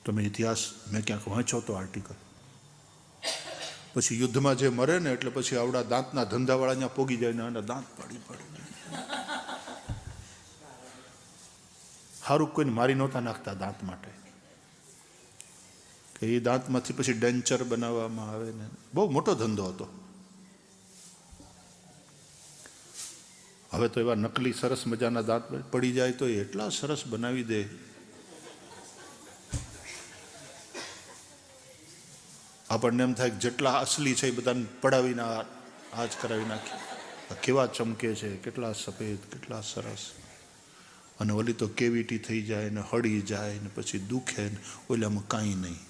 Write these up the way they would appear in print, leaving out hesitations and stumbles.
તમે ઇતિહાસ મેં ક્યાંક વાંચો તો આર્ટિકલ. પછી યુદ્ધમાં જે મરે ને એટલે પછી આવડા દાંતના ધંધાવાળા ત્યાં પોગી જાય ને આના દાંત પાડી પાડી. સારું કોઈને મારી નહોતા નાખતા દાંત માટે, કે એ દાંતમાંથી પછી ડેન્ચર બનાવવામાં આવે ને બહુ મોટો ધંધો હતો. હવે તો એવા નકલી સરસ મજાના દાંત પડી જાય તો એટલા સરસ બનાવી દે. આપણને એમ થાય કે જેટલા અસલી છે એ બધાને પડાવીને આ જ કરાવી નાખી. કેવા ચમકે છે, કેટલા સફેદ, કેટલા સરસ. અને ઓલી તો કેવિટી થઈ જાય ને હળી જાય ને પછી દુખે ને ઓલામાં કાંઈ નહીં.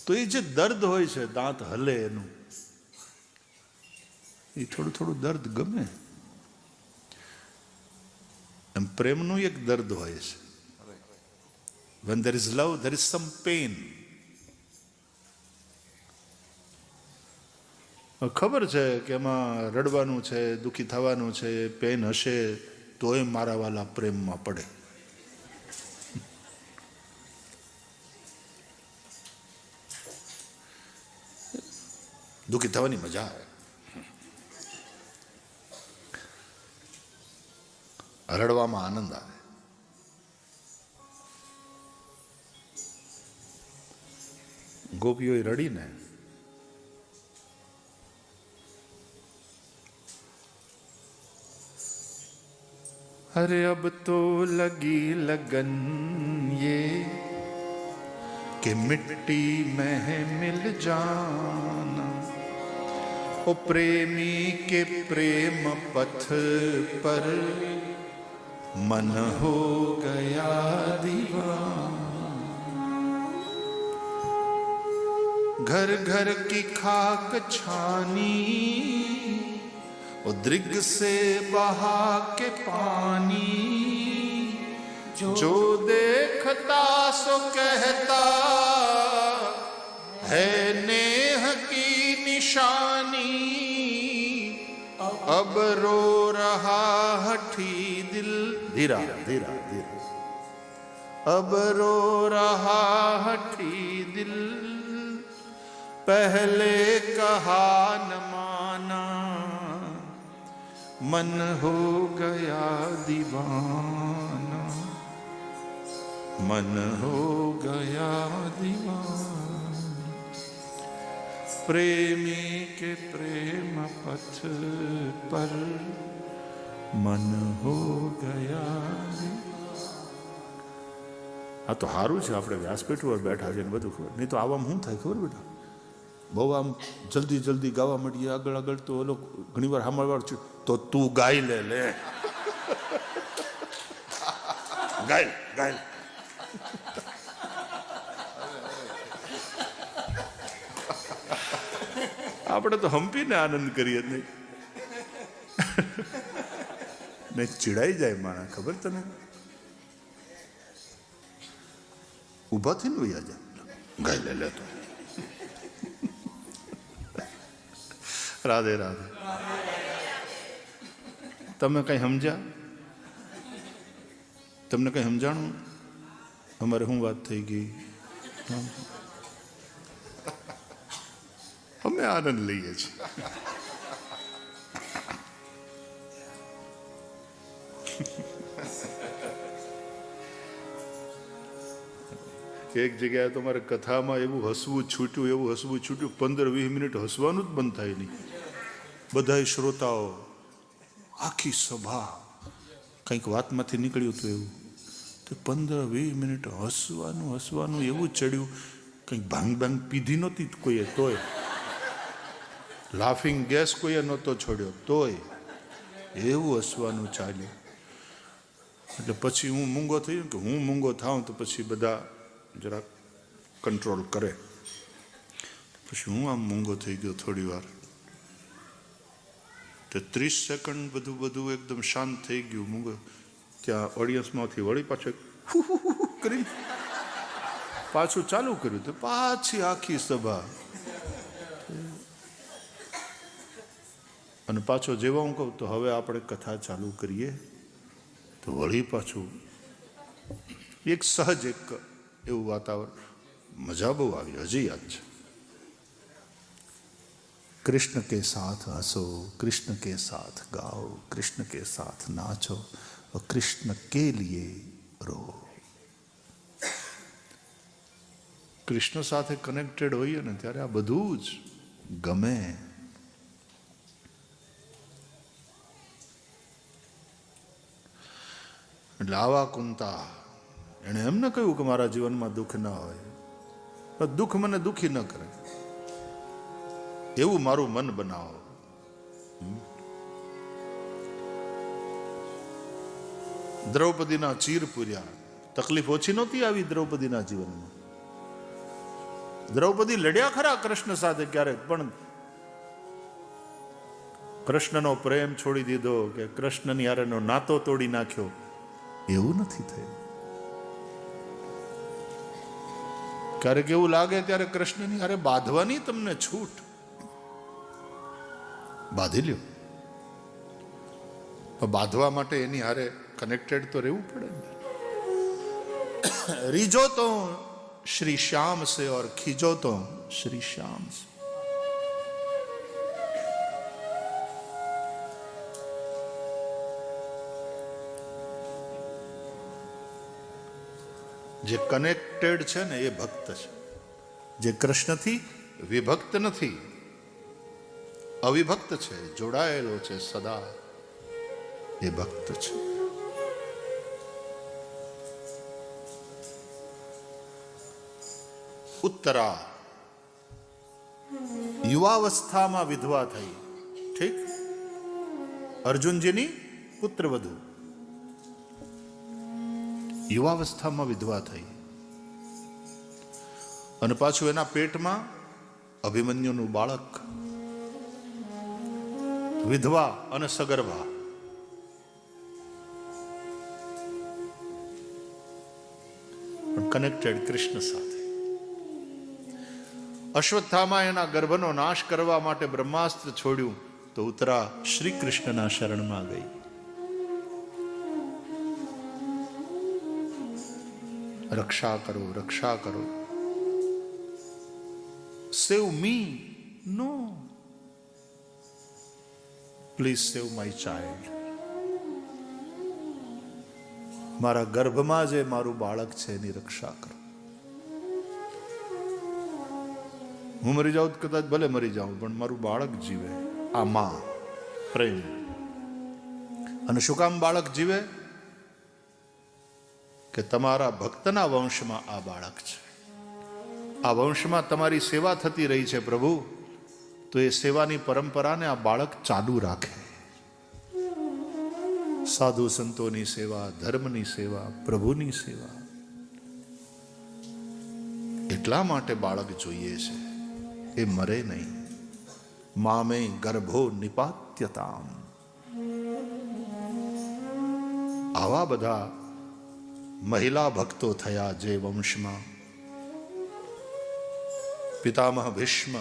તો એ જે દર્દ હોય છે દાંત હલે એનું, એ થોડું થોડું દર્દ ગમે. એમ પ્રેમનું એક દર્દ હોય છે. When there is love, there is some pain. ખબર છે કે એમાં રડવાનું છે, દુઃખી થવાનું છે, પેન હશે, તોય મારા વાલા પ્રેમમાં પડે. દુઃખી થવાની મજા આવે, રડવામાં આનંદ આવે. ગોપીઓએ રડીને अरे अब तो लगी लगन ये कि मिट्टी में मिल जाना, ओ प्रेमी के प्रेम पथ पर मन हो गया दीवाना. घर घर की खाक छानी, दृग से बहा के पानी, जो देखता सो कहता है नेह की निशानी. अब रो रहा हठी दिल, धीरा धीरा धीरा, अब रो रहा हठी दिल, पहले कहा न माना, मन हो गया दीवाना, मन हो गया दीवाना. प्रेमी के प्रेम पथ पर मन हो ગયા. આ તો સારું છે આપણે વ્યાસપીઠ પર બેઠા છે ને બધું ખબર, નહીં તો આવામાં શું થાય ખબર બેટા, બહુ આમ જલ્દી જલ્દી ગાવા માંડીએ આગળ આગળ તો ઓલો ઘણી વાર સાંભળવા છે તો તું ગાઈ લે ગાય ગાય. આપણે તો હંપીને આનંદ કરીએ નહીં ને ચીડાઈ જાય માણસ, ખબર તને? ઊભા થઈને વૈયા જાય, ગાય લે તો. રાધે રાધે. તમે કઈ સમજ્યા? તમને કઈ સમજાણું? અમારે શું વાત થઈ ગઈ? અમે આનંદ લઈએ છીએ. એક જગ્યાએ તો મારે કથામાં એવું હસવું છૂટ્યું, એવું હસવું છૂટ્યું, 15-20 મિનિટ હસવાનું જ બંધ થાય નહીં. બધા શ્રોતાઓ, આખી સભા કંઈક વાતમાંથી નીકળ્યું હતું એવું, તો 15-20 મિનિટ હસવાનું એવું ચડ્યું. કંઈક ભાંગ પીધી નહોતી કોઈએ, તોય લાફિંગ ગેસ કોઈએ નહોતો છોડ્યો, તોય એવું હસવાનું ચાલ્યું. એટલે પછી હું મૂંગો થઈ ગયો, કે હું મૂંગો થાઉં તો પછી બધા જરા કંટ્રોલ કરે. પછી હું આમ મૂંગો થઈ ગયો થોડી વાર, તો 30 સેકન્ડ બધું એકદમ શાંત થઈ ગયું મૂંગો. ત્યાં ઓડિયન્સમાંથી વળી પાછું કરી પાછું ચાલુ કર્યું, તો પાછી આખી સભા. અને પાછો જેવા હું કહું તો હવે આપણે કથા ચાલુ કરીએ, તો વળી પાછું એક સહજ એક એવું વાતાવરણ, મજા બહુ આવી, હજી યાદ છે. कृष्ण के साथ हंसो, कृष्ण के साथ गाओ, कृष्ण के साथ नाचो और कृष्ण के लिए रो. કૃષ્ણ સાથે કનેક્ટેડ હોઈએ ને ત્યારે આ બધું જ ગમે. એટલે આવા કુંતા એણે એમને કહ્યું કે મારા જીવનમાં દુઃખ ના હોય, દુઃખ મને દુઃખી ન કરે એવું મારું મન બનાવો. દ્રૌપદીના ચીર પૂર્યા, તકલીફ ઓછી નહોતી આવી દ્રૌપદીના જીવનમાં. દ્રૌપદી લડ્યા ખરા કૃષ્ણ સાથે ક્યારેક, પણ કૃષ્ણનો પ્રેમ છોડી દીધો કે કૃષ્ણની હારેનો નાતો તોડી નાખ્યો એવું નથી થયું. ક્યારેક એવું લાગે ત્યારે કૃષ્ણની હારે બાંધવાની તમને છૂટ, બાંધી લ્યો. પણ બાંધવા માટે એની હારે કનેક્ટેડ તો રહેવું પડે ને. રીજો તો શ્રી શ્યામ સે और खींचो तो श्री श्याम से. જે કનેક્ટેડ છે ને એ ભક્ત છે, જે કૃષ્ણથી વિભક્ત નથી, અવિભક્ત છે, જોડાયેલો છે સદા, એ ભક્ત છે. ઉત્તરા યુવાવસ્થામાં વિધવા થઈ, ઠીક, અર્જુનજીની પુત્રવધુ યુવાવસ્થામાં વિધવા થઈ, અને પાછું એના પેટમાં અભિમન્યુનું બાળક, વિધવા અને સગર્ભા. પણ કનેક્ટેડ કૃષ્ણ સાથે. અશ્વત્થામા એના ગર્ભનો નાશ કરવા માટે બ્રહ્માસ્ત્ર છોડ્યું તો ઉત્તરા શ્રી કૃષ્ણના શરણમાં ગઈ. રક્ષા કરો, રક્ષા કરો. સેવ મી, નો, પ્લીઝ સેવ માય ચાઇલ્ડ. મારા ગર્ભમાં જે મારું બાળક છે એની રક્ષા કરો. હું મરી જાઉં કદાચ ભલે મરી જાઉં, પણ મારું બાળક જીવે. આ માં પ્રેમ. અને શું કામ બાળક જીવે? કે તમારા ભક્તના વંશમાં આ બાળક છે, આ વંશમાં તમારી સેવા થતી રહી છે પ્રભુ, તો એ સેવાની પરંપરાને આ બાળક ચાલુ રાખે. સાધુ સંતોની સેવા, ધર્મની સેવા, પ્રભુની સેવા. એટલા માટે બાળક જોઈએ છે, એ મરે નહીં. મામે ગર્ભો નિપાત્યતામ. આવા બધા મહિલા ભક્તો થયા જે વંશમાં. પિતામહ ભીષ્મ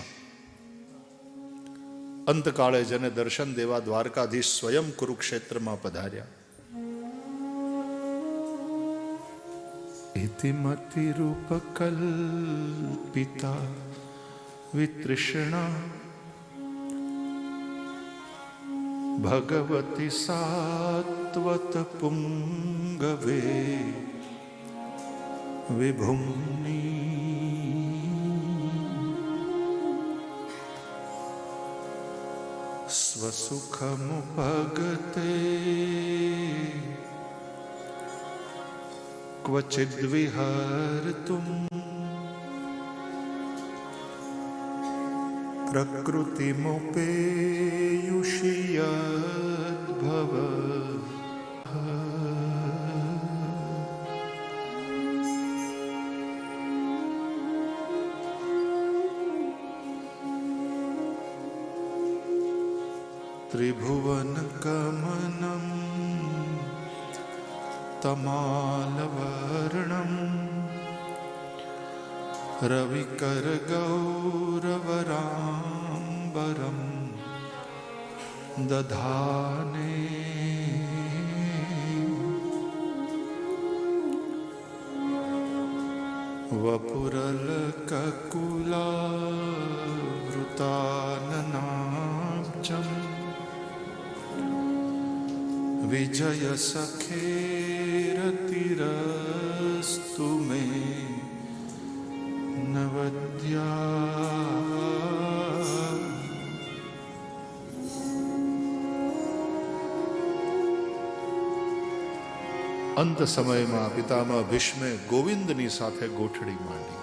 અંતકાળે જેને દર્શન દેવા દ્વારકાધીશ સ્વયં કુરુક્ષેત્રમાં પધાર્યા. ઇતિમતિરૂપકલ્પિતા વિતૃષ્ણા ભગવતી સાત્વત પુંગવે વિભુમ્ની સ્વસુખમુપગતે ક્વચિદ વિહર્તુમ પ્રકૃતિમુપેયુષી યદ્ભવ. ત્રિભુવન કમનમ તમાલવર્ણમ રવિકર ગૌરવરાંબરમ દધાને વપુરલ કકુલાવૃતાનનાબ્જમ વિજય સખેરતિરસ્તુ મે નવદ્યા. અંત સમયમાં પિતામહ ભીષ્મે ગોવિંદની સાથે ગોઠડી માંડી.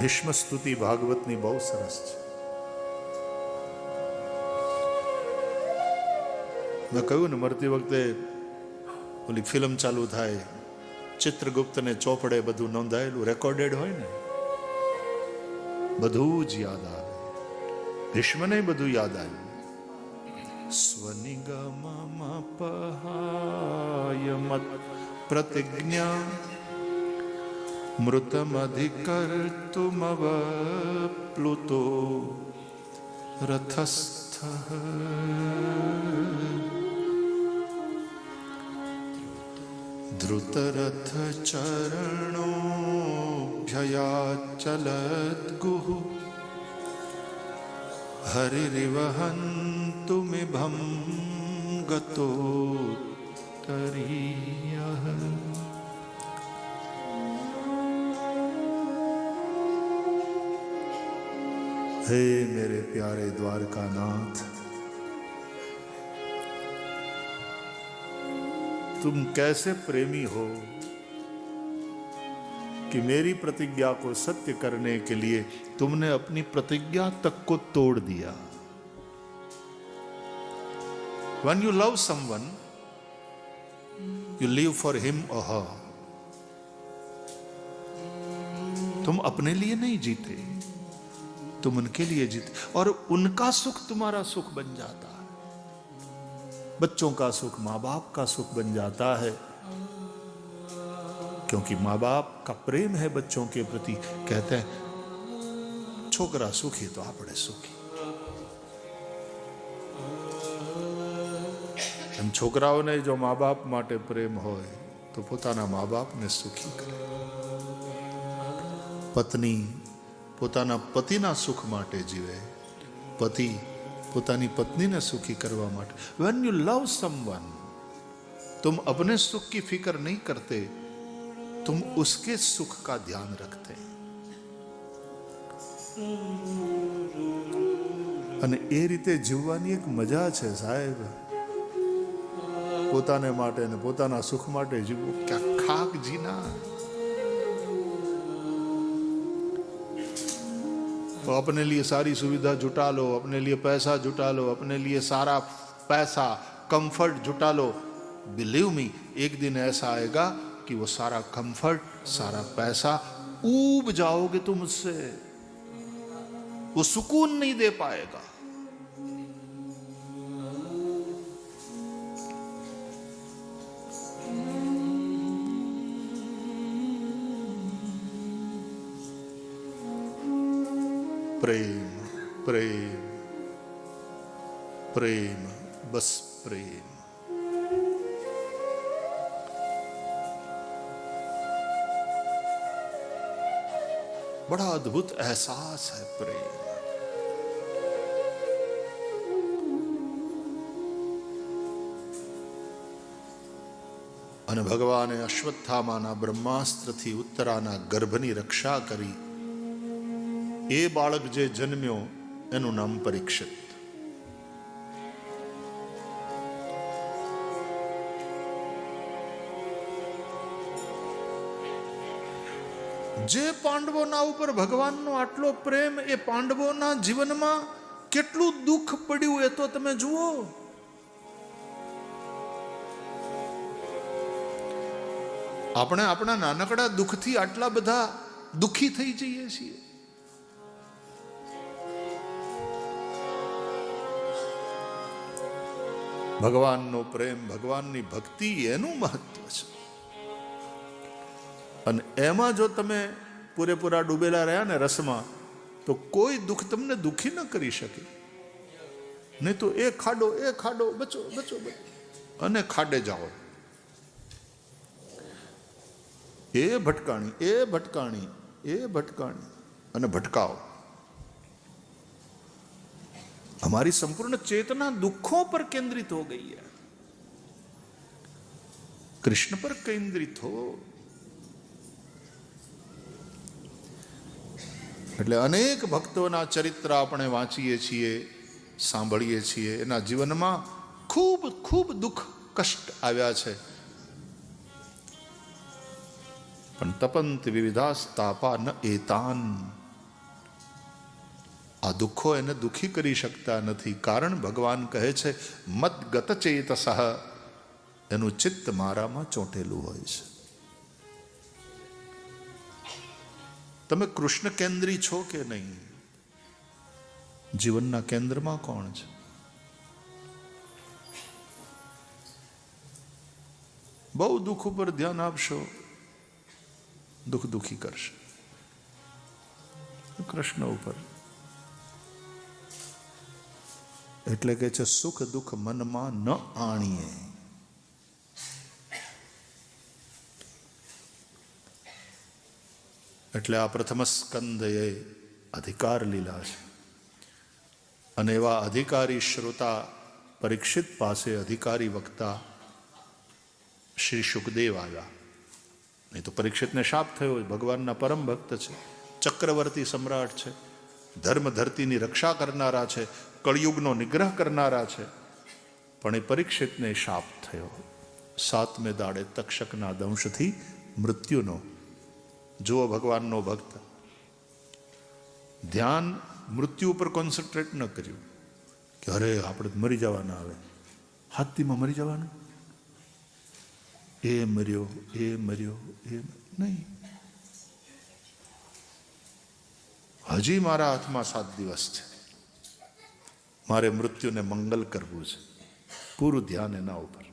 ભીષ્મ સ્તુતિ ભાગવતની બહુ સરસ છે. મેં કહ્યું ને, મરતી વખતે ઓલી ફિલ્મ ચાલુ થાય, ચિત્રગુપ્તને ચોપડે બધું નોંધાયેલું રેકોર્ડેડ હોય ને, બધું જ યાદ આવે. ભીષ્મને બધું યાદ આવ્યું. સ્વનિગમમપહાય મત પ્રતિજ્ઞા મૃતમધિકર્તુમવપ્લુતો રથસ્થઃ. ધૃતરથચરણોભ્યયાચલદ્ગુઃ હરિરિવહન્તુમિભં ગતોત્તરીયઃ. हे मेरे प्यारे द्वारकानाथ, तुम कैसे प्रेमी हो कि मेरी प्रतिज्ञा को सत्य करने के लिए तुमने अपनी प्रतिज्ञा तक को तोड़ दिया. When you love someone, you live for him or her. तुम अपने लिए नहीं जीते, तुम उनके लिए जीते, और उनका सुख तुम्हारा सुख बन जाता है. बच्चों का सुख माँ बाप का सुख बन जाता है, क्योंकि माँ बाप का प्रेम है बच्चों के प्रति. कहते हैं छोकरा सुखी तो आपणे सुखी. એમ છોકરાઓને જો મા બાપ માટે પ્રેમ હોય તો પોતાના મા બાપને સુખી કરે. પત્ની પોતાના પતિના સુખ માટે જીવે, પતિ પોતાની પત્નીને સુખી કરવા માટે. When you love someone, तुम अपने सुख की फिक्र नहीं करते, तुम उसके सुख का ध्यान रखते. અને એ રીતે જીવવાની એક મજા છે સાહેબ. પોતાને માટે ને પોતાના સુખ માટે જીવવું, ક્યાં ખાક જીના. तो अपने लिए सारी सुविधा जुटा लो, अपने लिए पैसा जुटा लो, अपने लिए सारा पैसा कंफर्ट जुटा लो. बिलीव मी, एक दिन ऐसा आएगा कि वो सारा कंफर्ट, सारा पैसा ऊब जाओगे तुम उससे, वो सुकून नहीं दे पाएगा. प्रेम प्रेम प्रेम, बस प्रेम. बड़ा अद्भुत एहसास है प्रेम. અને ભગવાને અશ્વત્થામાના બ્રહ્માસ્ત્રથી ઉત્તરાના ગર્ભની રક્ષા કરી. એ બાળક જે જન્મ્યો એનું નામ પરીક્ષિત. જે પાંડવોના ઉપર ભગવાનનો આટલો પ્રેમ, એ પાંડવોના જીવનમાં કેટલું દુઃખ પડ્યું એ તો તમે જુઓ. આપણે આપણા નાનકડા દુઃખથી આટલા બધા દુઃખી થઈ જઈએ છીએ. ભગવાનનો પ્રેમ, ભગવાનની ભક્તિ, એનું મહત્વ છે. અને એમાં જો તમે પૂરેપૂરા ડૂબેલા રહ્યા ને રસમાં, તો કોઈ દુઃખ તમને દુઃખી ન કરી શકે. નહીં તો એ ખાડો બચો બચો બચો, અને ખાડે જાઓ. એ ભટકાણી, એ ભટકાણી, એ ભટકાણી અને ભટકાવ. हमारी संपूर्ण चेतना दुखों पर केंद्रित हो गई है, कृष्ण पर केंद्रित हो. એટલે અનેક ભક્તોના ચરિત્ર આપણે વાંચીએ છીએ, સાંભળીએ છીએ. એના જીવનમાં ખૂબ ખૂબ દુઃખ કષ્ટ આવ્યા છે, પણ તપંત વિવિધાસ્તાપા ન એતાન. આ દુઃખો એને દુઃખી કરી શકતા નથી, કારણ ભગવાન કહે છે મત ગત ચેતસઃ, એનું ચિત્ત મારામાં ચોંટેલું હોય છે. તમે કૃષ્ણ કેન્દ્રી છો કે નહીં? જીવનના કેન્દ્રમાં કોણ છે? બહુ દુઃખ ઉપર ધ્યાન આપશો, દુઃખ દુઃખી કરશે. કૃષ્ણ ઉપર એટલે કે છે સુખ દુઃખ મનમાં ન આણીએ. એટલે આ પ્રથમ સ્કંદ એ અધિકાર લીલા છે. અને એવા અધિકારી શ્રોતા પરીક્ષિત પાસે અધિકારી વક્તા શ્રી સુખદેવ આવ્યા. નહીં તો પરીક્ષિતને શાપ થયો. ભગવાનના પરમ ભક્ત છે, ચક્રવર્તી સમ્રાટ છે, ધર્મ ધરતીની રક્ષા કરનારા છે, કળિયુગનો નિગ્રહ કરનારા છે. પણ એ પરીક્ષિતને શાપ થયો 7મે દાડે તક્ષકના દંશથી મૃત્યુનો. જુઓ ભગવાનનો ભક્ત, ધ્યાન મૃત્યુ ઉપર કોન્સન્ટ્રેટ ન કર્યું કે અરે આપણે મરી જવાના, આવે હાથીમાં મરી જવાના, એ મર્યો, એ મર્યો, એ નહીં. હજી મારા હાથમાં 7 દિવસ છે, મારે મૃત્યુને મંગલ કરવું છે. પૂરું ધ્યાન એના ઉપર.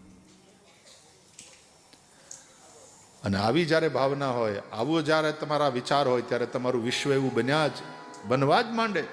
અને આવી જ્યારે ભાવના હોય, આવો જ્યારે તમારા વિચાર હોય, ત્યારે તમારું વિશ્વ એવું બનવા જ માંડે.